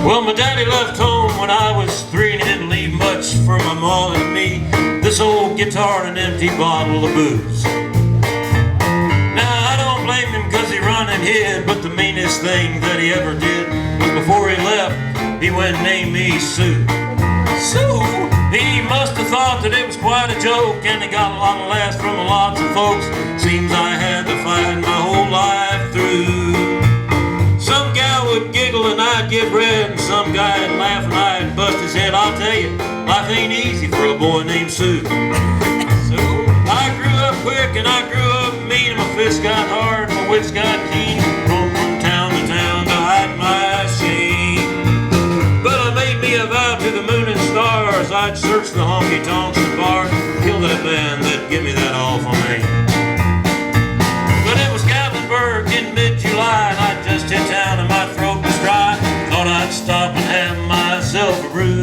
Well, my daddy left home when I was 3 and he didn't leave much for my mom and me. This old guitar and an empty bottle of booze. Now, I don't blame him because he run and hid, but the meanest thing that he ever did was before he left, he went and named me Sue. Sue? He must have thought that it was quite a joke, and he got a lot of laughs from lots of folks. Seems I had to fight my whole life through. Some gal would giggle and I'd get red, and some guy'd laugh and I'd bust his head. I'll tell you, life ain't easy for a boy named Sue. Sue? I grew up quick and I grew up mean, and my fists got hard, my wits got keen. Roamed from town to town to hide my shame. But I made me a vow to the moon and stars, I'd search the honky-tonks and bars, kill that man that give me that awful name. But it was Gatlinburg in mid-July, and I'd just hit town and my throat was dry. Thought I'd stop and have myself a brew.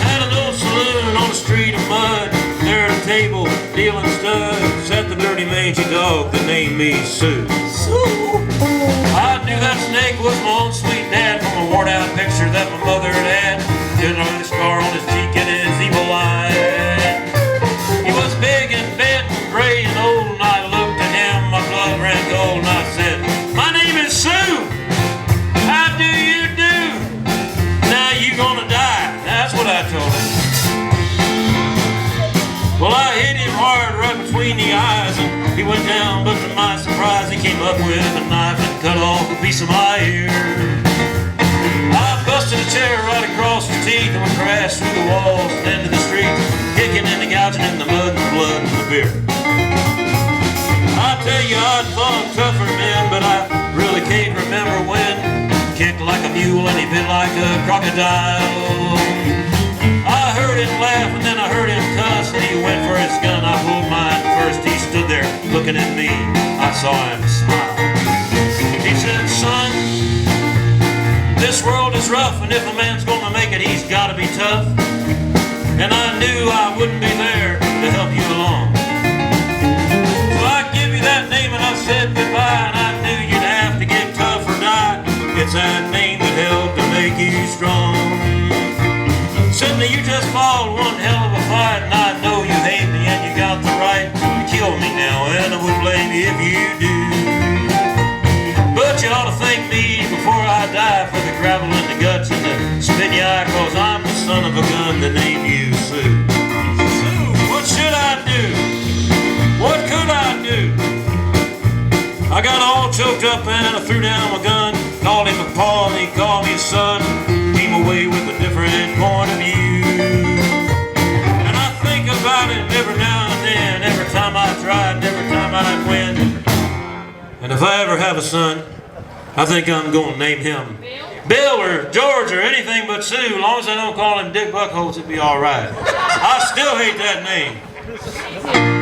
At an old saloon on a street of mud, there at a table dealing studs, sat the dirty mangy dog that named me Sue. Sue? I knew that snake was my own sweet dad from a worn-out picture that my mother had. Didn't know the scar on his cheek and his evil eye. He was big and bent and gray and old, and I looked at him, my blood ran cold, and I said, "My name is Sue. How do you do? Now you gonna die." That's what I told him. Well, I hit him hard right between the eyes, and he went down, but to my surprise, he came up with a knife and cut off a piece of my ear. I busted a chair right across his teeth, and we crashed through the walls and into the street, kicking and gouging in the mud and the blood and the beer. I tell you, I'd fought tougher men, but I really can't remember when. Kicked like a mule and he bit like a crocodile. I heard him laugh and then I heard him cuss, and he went for his gun. I pulled mine first. He stood there looking at me. I saw him smile. He said, "Son, this world is rough, and if a man's gonna make it, he's gotta be tough." And I knew I wouldn't be there to help you along. So I give you that name and I said goodbye, and I knew you'd have to get tough or die. It's that name that helped to make you strong. Suddenly you just fought one hell of a fight, and I know you hate me and you got the right to kill me now, and I wouldn't blame you if you do. But you ought to thank me before I die for the gravel in the guts and the spit in your eye, 'cause I'm the son of a gun that named you Sue. Sue, what should I do? What could I do? I got all choked up and I threw down my gun, called him a paw and he called me a son, came away with a different point of view. And I think about it every now and then, every time I try and every time I win. And if I ever have a son, I think I'm going to name him Bill or George or anything but Sue. As long as I don't call him Dick Buckholz, it'd be all right. I still hate that name.